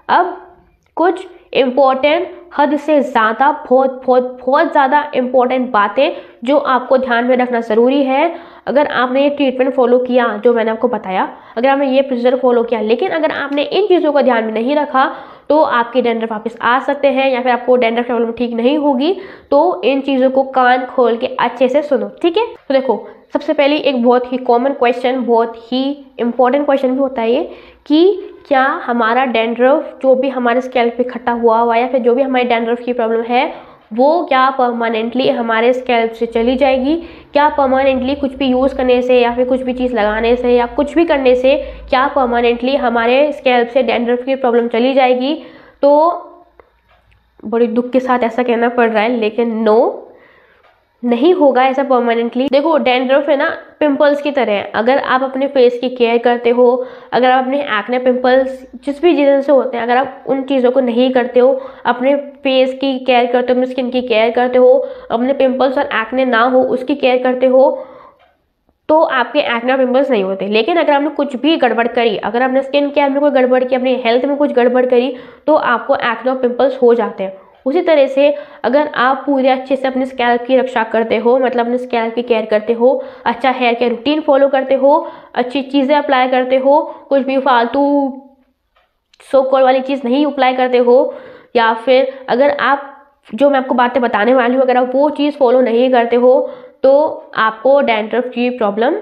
अब कुछ इम्पोर्टेंट, हद से ज़्यादा, बहुत बहुत बहुत ज़्यादा इम्पोर्टेंट बातें जो आपको ध्यान में रखना ज़रूरी है। अगर आपने ये ट्रीटमेंट फॉलो किया जो मैंने आपको बताया, अगर आपने ये प्रोसीजर फॉलो किया, लेकिन अगर आपने इन चीज़ों को ध्यान में नहीं रखा तो आपकी डैंड्रफ वापस आ सकते हैं, या फिर आपको डैंड्रफ प्रॉब्लम ठीक नहीं होगी। तो इन चीज़ों को कान खोल के अच्छे से सुनो, ठीक है। तो देखो, सबसे पहले एक बहुत ही कॉमन क्वेश्चन, बहुत ही इम्पोर्टेंट क्वेश्चन भी होता है ये कि क्या हमारा डैंड्रफ जो भी हमारे स्कैल्प पे इकट्ठा हुआ या फिर जो भी हमारी डैंड्रफ की प्रॉब्लम है वो क्या परमानेंटली हमारे स्कैल्प से चली जाएगी? क्या परमानेंटली कुछ भी यूज़ करने से या फिर कुछ भी चीज़ लगाने से या कुछ भी करने से क्या परमानेंटली हमारे स्कैल्प से डैंड्रफ की प्रॉब्लम चली जाएगी? तो बड़ी दुख के साथ ऐसा कहना पड़ रहा है, लेकिन नो, नहीं होगा ऐसा परमानेंटली। देखो, डैंड्रफ है ना पिंपल्स की तरह है। अगर आप अपने फेस की केयर करते हो, अगर आप अपने एक्ने पिंपल्स जिस भी रीज़न से होते हैं, अगर आप उन चीज़ों को नहीं करते हो, अपने फेस की केयर करते हो, अपनी स्किन की केयर करते हो, अपने पिंपल्स और एक्ने ना हो उसकी केयर करते हो, तो आपके एक्ने और पिंपल्स नहीं होते। लेकिन अगर आपने कुछ भी गड़बड़ करी, अगर आपने स्किन केयर में कोई गड़बड़ की, अपनी हेल्थ में कुछ गड़बड़ करी, तो आपको एक्ने और पिंपल्स हो जाते हैं। उसी तरह से अगर आप पूरे अच्छे से अपने स्कैल्प की रक्षा करते हो, मतलब अपने स्कैल्प की केयर करते हो, अच्छा हेयर केयर रूटीन फॉलो करते हो, अच्छी चीज़ें अप्लाई करते हो, कुछ भी फालतू सो कॉल वाली चीज़ नहीं अप्लाई करते हो, या फिर अगर आप जो मैं आपको बातें बताने वाली हूँ अगर आप वो चीज़ फॉलो नहीं करते हो तो आपको डैंड्रफ की प्रॉब्लम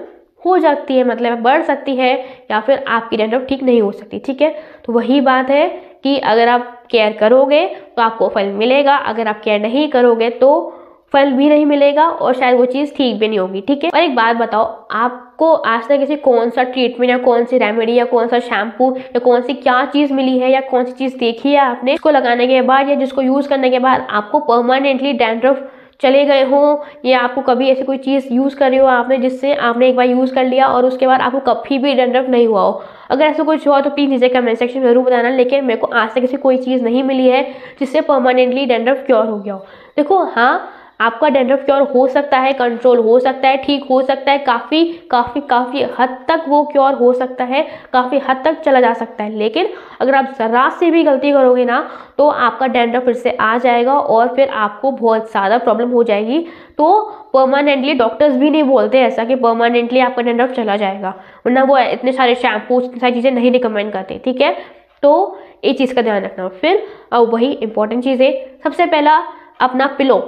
हो जाती है, मतलब बढ़ सकती है, या फिर आपकी डैंड्रफ ठीक नहीं हो सकती, ठीक है। तो वही बात है कि अगर आप केयर करोगे तो आपको फल मिलेगा, अगर आप केयर नहीं करोगे तो फल भी नहीं मिलेगा और शायद वो चीज़ ठीक भी नहीं होगी, ठीक है। और एक बात बताओ, आपको आज तक किसी कौन सा ट्रीटमेंट या कौन सी रेमेडी या कौन सा शैम्पू या कौन सी क्या चीज़ मिली है या कौन सी चीज़ देखी है आपने, इसको लगाने के बाद या जिसको यूज़ करने के बाद आपको परमानेंटली डैंड्रफ चले गए हो, या आपको कभी ऐसी कोई चीज़ यूज़ करी हो आपने जिससे आपने एक बार यूज़ कर लिया और उसके बाद आपको कभी भी डैंड्रफ नहीं हुआ हो? अगर ऐसा कुछ हुआ तो प्लीज़ नीचे कमेंट सेक्शन में जरूर बताना। लेकिन मेरे को आज तक ऐसी कोई चीज़ नहीं मिली है जिससे परमानेंटली डैंड्रफ क्योर हो गया हो। देखो, हाँ, आपका डैंड्रफ क्योर हो सकता है, कंट्रोल हो सकता है, ठीक हो सकता है, काफ़ी काफ़ी काफ़ी हद तक वो क्योर हो सकता है, काफ़ी हद तक चला जा सकता है। लेकिन अगर आप ज़रा सी भी गलती करोगे ना तो आपका डैंड्रफ फिर से आ जाएगा और फिर आपको बहुत ज़्यादा प्रॉब्लम हो जाएगी। तो परमानेंटली डॉक्टर्स भी नहीं बोलते ऐसा कि परमानेंटली आपका डैंड्रफ चला जाएगा, वरना वो इतने सारे शैम्पू, इतनी सारी चीज़ें नहीं रिकमेंड करते, ठीक है। तो ये चीज़ का ध्यान रखना। फिर अब वही इंपॉर्टेंट चीज़ है, सबसे पहला अपना पिलो,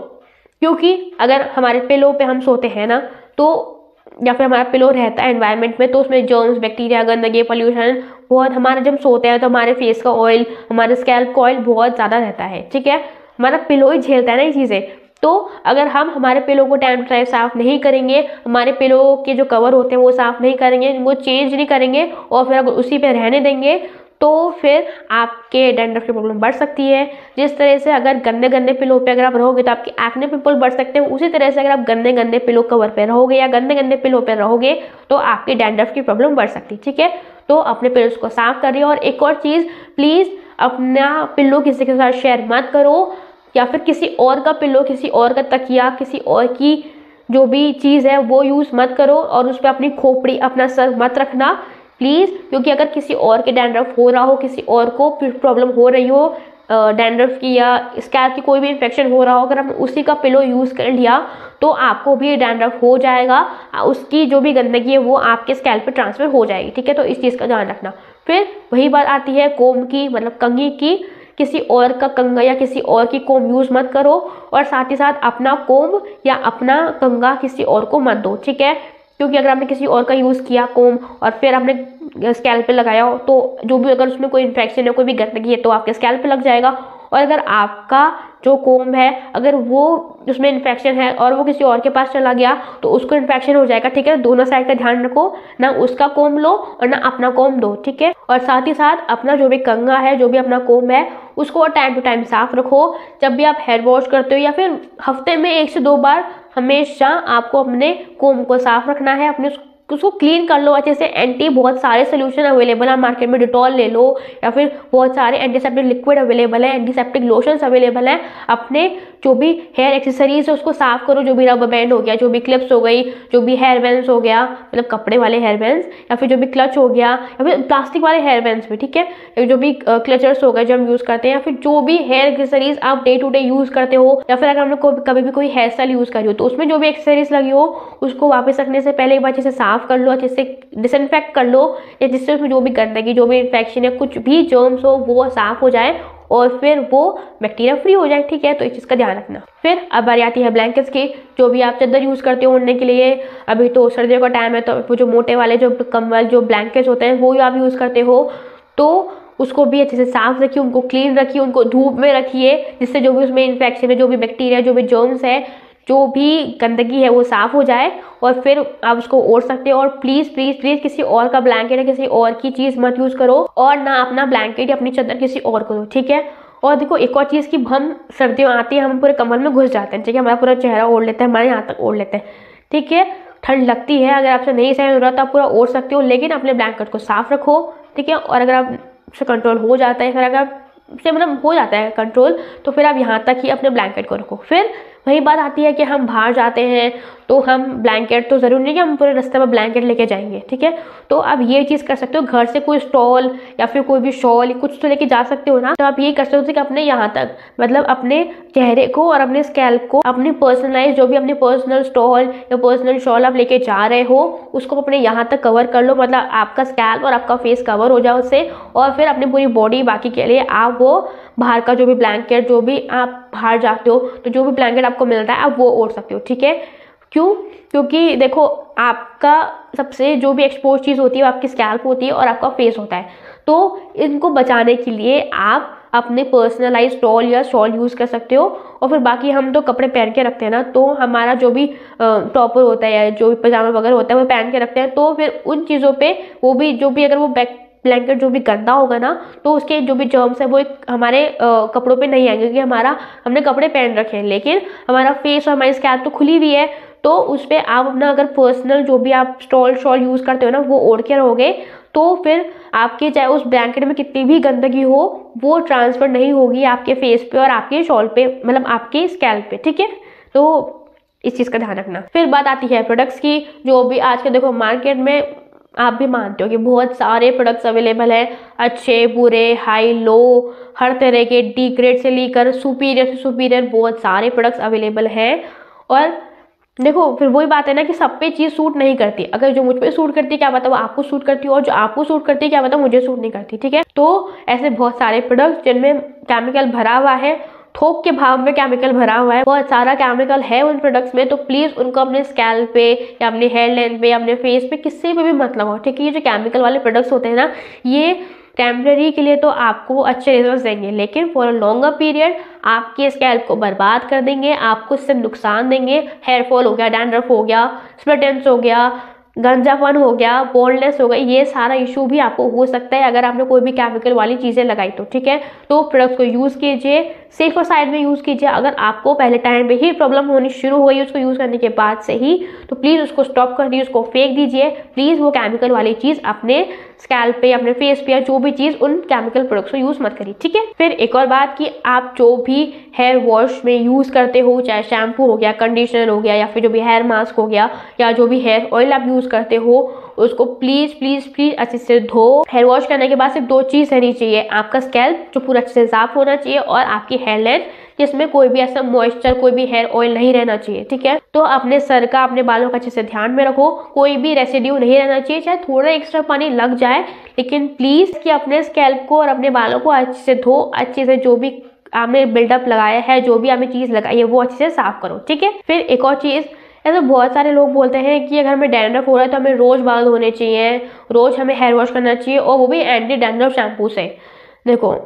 क्योंकि अगर हमारे पिलो पे हम सोते हैं ना तो या फिर हमारा पिलो रहता है एनवायरनमेंट में तो उसमें जर्म्स, बैक्टीरिया, गंदगी, पोल्यूशन बहुत, हमारे जब सोते हैं तो हमारे फेस का ऑयल, हमारे स्कैल्प का ऑयल बहुत ज़्यादा रहता है, ठीक है। हमारा पिलो ही झेलता है ना ये चीज़ें। तो अगर हम हमारे पिलो को टाइम टू टाइम साफ़ नहीं करेंगे, हमारे पिलो के जो कवर होते हैं वो साफ़ नहीं करेंगे, वो चेंज नहीं करेंगे और फिर अगर उसी पे रहने देंगे तो फिर आपके डैंड्रफ की प्रॉब्लम बढ़ सकती है। जिस तरह से अगर गंदे गंदे पिलो पे अगर आप रहोगे तो आपके एक्ने पिंपल बढ़ सकते हैं, उसी तरह से अगर आप गंदे गंदे पिलो कवर पे रहोगे या गंदे गंदे पिलो पे रहोगे तो आपकी डैंड्रफ की प्रॉब्लम बढ़ सकती है, ठीक है। तो अपने पिलोज को साफ करिए। और एक और चीज़, प्लीज़ अपना पिलो किसी के साथ शेयर मत करो, या फिर किसी और का पिलो, किसी और का तकिया, किसी और की जो भी चीज़ है वो यूज़ मत करो और उस पर अपनी खोपड़ी, अपना सर मत रखना प्लीज़। क्योंकि अगर किसी और के डैंड्रफ हो रहा हो, किसी और को प्रॉब्लम हो रही हो डैंड्रफ की या स्कैल्प की कोई भी इन्फेक्शन हो रहा हो, अगर हम उसी का पिलो यूज़ कर लिया तो आपको भी डैंड्रफ हो जाएगा, उसकी जो भी गंदगी है वो आपके स्कैल्प पे ट्रांसफ़र हो जाएगी, ठीक है। तो इस चीज़ का ध्यान रखना। फिर वही बात आती है कोम की, मतलब कंघी की। किसी और का कंघा या किसी और की कोम यूज़ मत करो और साथ ही साथ अपना कोम या अपना कंघा किसी और को मत दो, ठीक है। क्योंकि अगर आपने किसी और का यूज़ किया कोम और फिर आपने स्कैल्प पे लगाया हो तो जो भी, अगर उसमें कोई इन्फेक्शन है, कोई भी गंदगी है तो आपके स्कैल्प पे लग जाएगा। और अगर आपका जो कोम है अगर वो उसमें इन्फेक्शन है और वो किसी और के पास चला गया तो उसको इन्फेक्शन हो जाएगा, ठीक है। दोनों साइड का ध्यान रखो, ना उसका कोम लो और ना अपना कोम दो, ठीक है। और साथ ही साथ अपना जो भी कंघा है, जो भी अपना कोम है, उसको टाइम टू टाइम साफ रखो। जब भी आप हेयर वॉश करते हो या फिर हफ्ते में 1 से 2 बार हमेशा आपको अपने कोम को साफ रखना है, अपने उसको क्लीन कर लो अच्छे से। एंटी बहुत सारे सोल्यूशन अवेलेबल है मार्केट में, डिटॉल ले लो या फिर बहुत सारे एंटीसेप्टिक लिक्विड अवेलेबल है, एंटीसेप्टिक लोशंस अवेलेबल हैं। अपने जो भी हेयर एक्सेसरीज है उसको साफ करो, जो भी रबर बैंड हो गया, जो भी क्लिप्स हो गई, जो भी हेयर बैंड्स हो गया, मतलब कपड़े वाले हेयर बैंड्स, या फिर जो भी क्लच हो गया, या फिर प्लास्टिक वाले हेयर बैंड्स भी, ठीक है, या जो भी क्लचर्स हो गए जो हम यूज करते हैं, या फिर जो भी हेयर एक्सेसरीज आप डे टू डे यूज करते हो, या फिर अगर हम लोग कभी भी कोई हेयर स्टाइल यूज करी हो तो उसमें जो भी एक्सेसरीज लगी हो उसको वापस रखने से पहले एक बार अच्छे से साफ कर लो, अच्छे से डिसइंफेक्ट कर लो, या जिससे उसमें जो भी गंदगी, जो भी इन्फेक्शन है, कुछ भी जर्म्स हो वो साफ हो जाए और फिर वो बैक्टीरिया फ्री हो जाए, ठीक है। तो इस चीज़ का ध्यान रखना। फिर अब बारी आती है ब्लैंकेट्स की। जो भी आप चादर यूज़ करते हो ओढ़ने के लिए, अभी तो सर्दियों का टाइम है तो वो जो मोटे वाले जो कंबल जो ब्लैंकेट्स होते हैं वो आप यूज़ करते हो तो उसको भी अच्छे से साफ रखिए, उनको क्लीन रखिए, उनको धूप में रखिए, जिससे जो भी उसमें इन्फेक्शन है, जो भी बैक्टीरिया, जो भी जर्म्स है, जो भी गंदगी है वो साफ हो जाए और फिर आप उसको ओढ़ सकते हो। और प्लीज़ प्लीज़ प्लीज़ किसी और का ब्लैंकेट या किसी और की चीज़ मत यूज़ करो और ना अपना ब्लैंकेट या अपनी चादर किसी और को दो, ठीक है। और देखो एक और चीज़ कि हम सर्दियों आती है हम पूरे कमर में घुस जाते हैं, ठीक है, हमारा पूरा चेहरा ओढ़ लेते हैं, हमारे यहाँ तक ओढ़ लेते हैं, ठीक है। ठंड लगती है, अगर आपसे नहीं सहन हो रहा तो आप पूरा ओढ़ सकते हो, लेकिन अपने ब्लैंकेट को साफ रखो, ठीक है। और अगर आपसे कंट्रोल हो जाता है, फिर अगर से मतलब हो जाता है कंट्रोल, तो फिर आप यहाँ तक ही अपने ब्लैंकेट को रखो। फिर वही बात आती है कि हम बाहर जाते हैं तो हम ब्लैंकेट, तो ज़रूरी नहीं कि हम पूरे रास्ते में ब्लैंकेट लेके जाएंगे, ठीक है। तो आप ये चीज़ कर सकते हो, घर से कोई स्टॉल या फिर कोई भी शॉल कुछ तो लेके जा सकते हो ना, तो आप ये कर सकते हो कि अपने यहाँ तक मतलब अपने चेहरे को और अपने स्कैल्प को अपनी पर्सनलाइज जो भी अपनी पर्सनल स्टॉल या पर्सनल शॉल आप लेके जा रहे हो उसको अपने यहाँ तक कवर कर लो, मतलब आपका स्कैल्प और आपका फेस कवर हो जाए उससे। और फिर अपनी पूरी बॉडी बाकी के लिए आप वो बाहर का जो भी ब्लैंकेट, जो भी आप बाहर जाते हो तो जो भी ब्लैंकेट आपको मिलता है आप वो ओढ़ सकते हो, ठीक है। क्यों? क्योंकि देखो आपका सबसे जो भी एक्सपोज चीज़ होती है वो आपकी स्कैल्प होती है और आपका फेस होता है, तो इनको बचाने के लिए आप अपने पर्सनलाइज टॉल या शॉल यूज़ कर सकते हो। और फिर बाकी हम तो कपड़े पहन के रखते हैं ना, तो हमारा जो भी टॉपर होता है या जो भी पजामा वगैरह होता है वो पहन के रखते हैं, तो फिर उन चीज़ों पे वो भी जो भी अगर वो ब्लैंकेट जो भी गंदा होगा ना तो उसके जो भी जर्म्स है वो एक हमारे कपड़ों पे नहीं आएंगे, क्योंकि हमने कपड़े पहन रखे हैं लेकिन हमारा फेस और हमारी स्कैल्प तो खुली हुई है, तो उस पर आप अपना अगर पर्सनल जो भी आप स्टॉल शॉल यूज़ करते हो ना वो ओढ़ के रहोगे, तो फिर आपके चाहे उस ब्लैंकेट में कितनी भी गंदगी हो वो ट्रांसफ़र नहीं होगी आपके फेस पे और आपके शॉल पे, मतलब आपके स्कैल्प पे, ठीक है। तो इस चीज़ का ध्यान रखना। फिर बात आती है प्रोडक्ट्स की। जो भी आज के देखो मार्केट में आप भी मानते हो कि बहुत सारे प्रोडक्ट्स अवेलेबल हैं, अच्छे बुरे हाई लो हर तरह के, डी ग्रेड से लेकर सुपीरियर से सुपीरियर बहुत सारे प्रोडक्ट्स अवेलेबल हैं। और देखो फिर वही बात है ना कि सब पे चीज़ सूट नहीं करती, अगर जो मुझ पे सूट करती है क्या पता वो आपको सूट करती है, और जो आपको सूट करती है क्या पता मुझे सूट नहीं करती, ठीक है। तो ऐसे बहुत सारे प्रोडक्ट्स जिनमें केमिकल भरा हुआ है, थोक के भाव में केमिकल भरा हुआ है, बहुत सारा केमिकल है उन प्रोडक्ट्स में, तो प्लीज़ उनको अपने स्कैल्प पे या अपने हेयर लेंथ पे या अपने फेस पे किसी पे भी मत लगाओ, ठीक है। ये जो केमिकल वाले प्रोडक्ट्स होते हैं ना ये टेम्पररी के लिए तो आपको अच्छे रिजल्ट देंगे, लेकिन फॉर अ लॉन्गर पीरियड आपके स्कैल्प को बर्बाद कर देंगे, आपको इससे नुकसान देंगे। हेयर फॉल हो गया, डैंड्रफ हो गया, स्प्लिट एंड्स हो गया, गंजापन हो गया, बोल्डनेस हो गई, ये सारा इशू भी आपको हो सकता है अगर आपने कोई भी केमिकल वाली चीज़ें लगाई तो, ठीक है। तो प्रोडक्ट्स को यूज़ कीजिए, सेफर साइड में यूज़ कीजिए। अगर आपको पहले टाइम पे ही प्रॉब्लम होनी शुरू हो गई उसको यूज़ करने के बाद से ही, तो प्लीज़ उसको स्टॉप कर दीजिए, उसको फेंक दीजिए। प्लीज़ वो केमिकल वाली चीज़ अपने स्कैल्प पे, अपने फेस पे या जो भी चीज़ उन केमिकल प्रोडक्ट्स को यूज़ मत करिए, ठीक है। फिर एक और बात कि आप जो भी हेयर वॉश में यूज़ करते हो, चाहे शैम्पू हो गया, कंडीशनर हो गया, या फिर जो भी हेयर मास्क हो गया, या जो भी हेयर ऑयल आप यूज़ करते हो, उसको प्लीज़ प्लीज़ प्लीज़ अच्छे से धो। हेयर वॉश करने के बाद सिर्फ दो चीज़ रहनी चाहिए, आपका स्कैल्प जो पूरा अच्छे से साफ होना चाहिए और आपकी हेयर लेंथ जिसमें कोई भी ऐसा मॉइस्चर, कोई भी हेयर ऑयल नहीं रहना चाहिए, ठीक है। तो अपने सर का, अपने बालों का अच्छे से ध्यान में रखो, कोई भी रेसिड्यू नहीं रहना चाहिए, चाहे थोड़ा एक्स्ट्रा पानी लग जाए, लेकिन प्लीज़ कि अपने स्कैल्प को और अपने बालों को अच्छे से धो, अच्छे से जो भी आपने बिल्डअप लगाया है, जो भी आपने चीज़ लगाई है वो अच्छे से साफ करो, ठीक है। फिर एक और चीज़, ऐसे बहुत सारे लोग बोलते हैं कि अगर हमें डैंड्रफ हो रहा है तो हमें रोज़ बाल धोने चाहिए, रोज़ हमें हेयर वॉश करना चाहिए, और वो भी एंटी डैंड्रफ शैम्पू से। देखो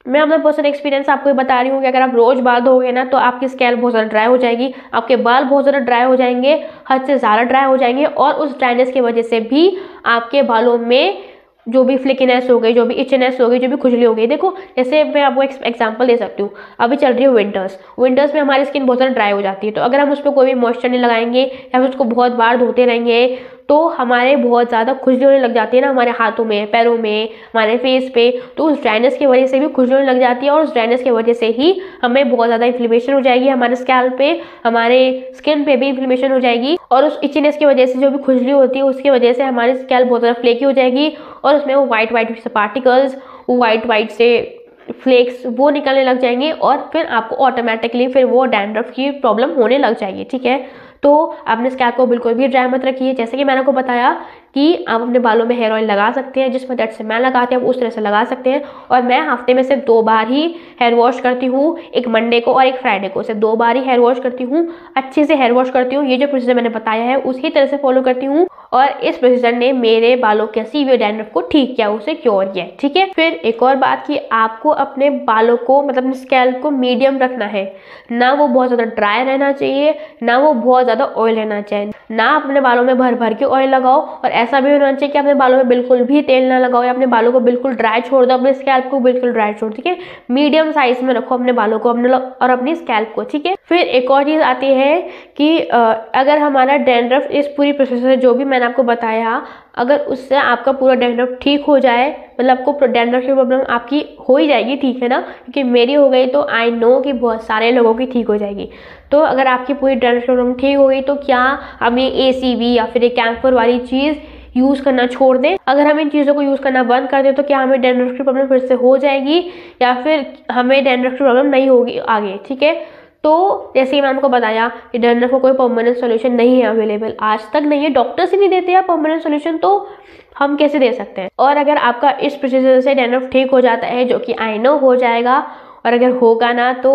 मैं अपना पर्सनल एक्सपीरियंस आपको बता रही हूँ कि अगर आप रोज़ बाल धोगे ना तो आपकी स्कैल्प बहुत ज़्यादा ड्राई हो जाएगी, आपके बाल बहुत ज़्यादा ड्राई हो जाएंगे, हद से ज़्यादा ड्राई हो जाएंगे, और उस ड्राइनेस की वजह से भी आपके बालों में जो भी फ्लिकीनेस हो गई, जो भी इचनेस हो गई, जो भी खुजली हो गई। देखो जैसे मैं आपको एग्जांपल दे सकती हूँ, अभी चल रही है विंटर्स में हमारी स्किन बहुत ज़्यादा ड्राई हो जाती है, तो अगर हम उस पर कोई भी मॉइस्चर नहीं लगाएंगे या फिर उसको बहुत बार धोते रहेंगे तो हमारे बहुत ज़्यादा खुजली होने लग जाती है ना, हमारे हाथों में, पैरों में, हमारे फेस पे। तो उस ड्राइनेस की वजह से भी खुजली होने लग जाती है और उस ड्राइनेस की वजह से ही हमें बहुत ज़्यादा इन्फ्लेमेशन हो जाएगी हमारे स्कैल्प पे, हमारे स्किन पे भी इन्फ्लेमेशन हो जाएगी। और उस इचीनेस की वजह से जो भी खुजली होती है उसकी वजह से हमारी स्कैल्प बहुत ज़्यादा फ्लेकी हो जाएगी और उसमें वो वाइट से पार्टिकल्स, वो वाइट से फ्लेक्स वो निकलने लग जाएंगे और फिर आपको ऑटोमेटिकली फिर वो डैंड्रफ की प्रॉब्लम होने लग जाएगी। ठीक है, तो अपने स्कैल्प को बिल्कुल भी ड्राई मत रखिए। जैसे कि मैंने आपको बताया कि आप अपने बालों में हेयर ऑयल लगा सकते हैं, जिस मेथड से मैं लगाती हूँ उस तरह से लगा सकते हैं। और मैं हफ्ते में सिर्फ 2 बार ही हेयर वॉश करती हूँ, एक मंडे को और एक फ्राइडे को। सिर्फ 2 बार ही हेयर वॉश करती हूँ, अच्छे से हेयर वॉश करती हूँ। ये जो प्रोसीजर मैंने बताया है उसी तरह से फॉलो करती हूँ और इस प्रोसीजर ने मेरे बालों के सीवियर डैंड्रफ को ठीक किया, उसे क्योर किया। ठीक है, फिर एक और बात कि आपको अपने बालों को मतलब अपने स्कैल्प को मीडियम रखना है, ना वो बहुत ज़्यादा ड्राई रहना चाहिए, ना वो बहुत ज़्यादा ऑयल रहना चाहिए। ना अपने बालों में भर भर के ऑयल लगाओ और ऐसा भी होना चाहिए कि अपने बालों में बिल्कुल भी तेल ना लगाओ या अपने बालों को बिल्कुल ड्राई छोड़ दो, अपने स्कैल्प को बिल्कुल ड्राई छोड़। ठीक है, मीडियम साइज में रखो अपने बालों को अपने और अपनी स्कैल्प को। ठीक है, फिर एक और चीज़ आती है कि अगर हमारा डैंड्रफ इस पूरी प्रोसेस से जो भी मैंने आपको बताया, अगर उससे आपका पूरा डैंड्रफ ठीक हो जाए, मतलब आपको डैंड्रफ की प्रॉब्लम आपकी हो ही जाएगी, ठीक है ना, क्योंकि मेरी हो गई तो आई नो कि बहुत सारे लोगों की ठीक हो जाएगी। तो अगर आपकी पूरी डैंड्रफ की प्रॉब्लम ठीक हो गई तो क्या हम ये ACV या फिर ये कैम्फर वाली चीज़ यूज़ करना छोड़ दें? अगर हम इन चीज़ों को यूज़ करना बंद कर दें तो क्या हमें डैंड्रफ की प्रॉब्लम फिर से हो जाएगी या फिर हमें डैंड्रफ की प्रॉब्लम नहीं होगी आगे? ठीक है, तो जैसे कि मैंने आपको बताया कि डैंड्रफ का कोई परमानेंट सोल्यूशन नहीं है अवेलेबल, आज तक नहीं है, डॉक्टर्स ही नहीं देते हैं परमानेंट सोल्यूशन, तो हम कैसे दे सकते हैं? और अगर आपका इस प्रोसीजर से डैंड्रफ ठीक हो जाता है, जो कि आई नो हो जाएगा, और अगर होगा ना तो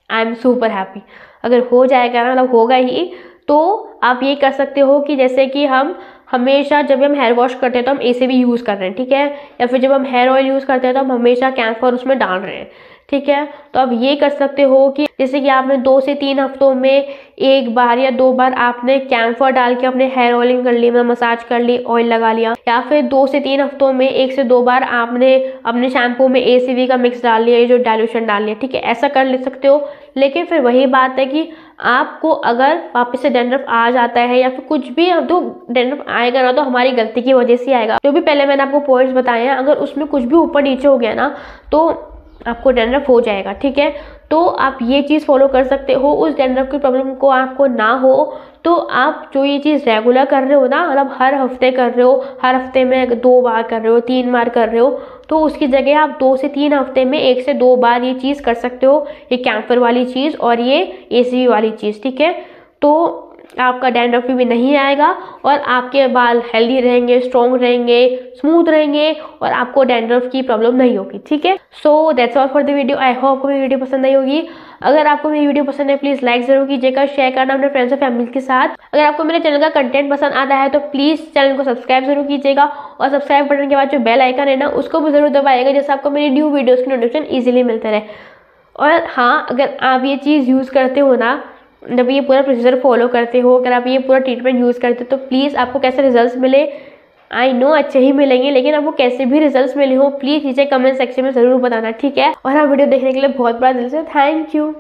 आई एम सुपर हैप्पी। अगर हो जाएगा ना, मतलब होगा ही, तो आप ये कर सकते हो कि जैसे कि हम हमेशा जब हम हेयर वॉश करते हैं तो हम ACV यूज़ कर रहे हैं, ठीक है, या फिर जब हम हेयर ऑयल यूज़ करते हैं तो हम हमेशा कैम्फर उसमें डाल रहे हैं। ठीक है, तो आप ये कर सकते हो कि जैसे कि आपने 2 से 3 हफ्तों में 1 बार या 2 बार आपने कैम्फर डाल के अपने हेयर ऑयलिंग कर ली, मतलब मसाज कर ली, ऑयल लगा लिया, या फिर 2 से 3 हफ्तों में 1 से 2 बार आपने अपने शैम्पू में ACV का मिक्स डाल लिया, जो डाइल्यूशन डाल लिया। ठीक है, ऐसा कर ले सकते हो। लेकिन फिर वही बात है कि आपको अगर वापस से डैंड्रफ आ जाता है या फिर कुछ भी, तो डैंड्रफ आएगा ना तो हमारी गलती की वजह से आएगा। जो भी पहले मैंने आपको पॉइंट्स बताए हैं, अगर उसमें कुछ भी ऊपर नीचे हो गया ना तो आपको डैंड्रफ हो जाएगा। ठीक है, तो आप ये चीज़ फॉलो कर सकते हो। उस डैंड्रफ की प्रॉब्लम को आपको ना हो तो आप जो ये चीज़ रेगुलर कर रहे हो ना, मतलब हर हफ्ते कर रहे हो, हर हफ्ते में 2 बार कर रहे हो, 3 बार कर रहे हो, तो उसकी जगह आप 2 से 3 हफ्ते में 1 से 2 बार ये चीज़ कर सकते हो, ये कैम्फर वाली चीज़ और ये ACV वाली चीज़। ठीक है, तो आपका डैंड्रफ भी नहीं आएगा और आपके बाल हेल्दी रहेंगे, स्ट्रॉन्ग रहेंगे, स्मूथ रहेंगे और आपको डैंड्रफ की प्रॉब्लम नहीं होगी। ठीक है, so that's all for the video. I hope आपको मेरी वीडियो पसंद आई होगी। अगर आपको मेरी वीडियो पसंद है प्लीज़ लाइक ज़रूर कीजिएगा, शेयर करना अपने फ्रेंड्स और फैमिली के साथ। अगर आपको मेरे चैनल का कंटेंट पसंद आता है तो प्लीज़ चैनल को सब्सक्राइब जरूर कीजिएगा और सब्सक्राइब बटन के बाद जो बेल आइकन है ना उसको भी ज़रूर दबाइएगा, जिससे आपको मेरी न्यू वीडियोज़ की नोटिफिकेशन ईजिली मिलते रहे। और हाँ, अगर आप ये चीज़ यूज़ करते हो ना, जब ये पूरा प्रोसीजर फॉलो करते हो, अगर आप ये पूरा ट्रीटमेंट यूज़ करते हो तो प्लीज़ आपको कैसे रिजल्ट्स मिले, आई नो अच्छे ही मिलेंगे, लेकिन आपको कैसे भी रिजल्ट्स मिले हो प्लीज़ नीचे कमेंट सेक्शन में ज़रूर बताना। ठीक है, और हाँ, वीडियो देखने के लिए बहुत बड़ा दिल से थैंक यू।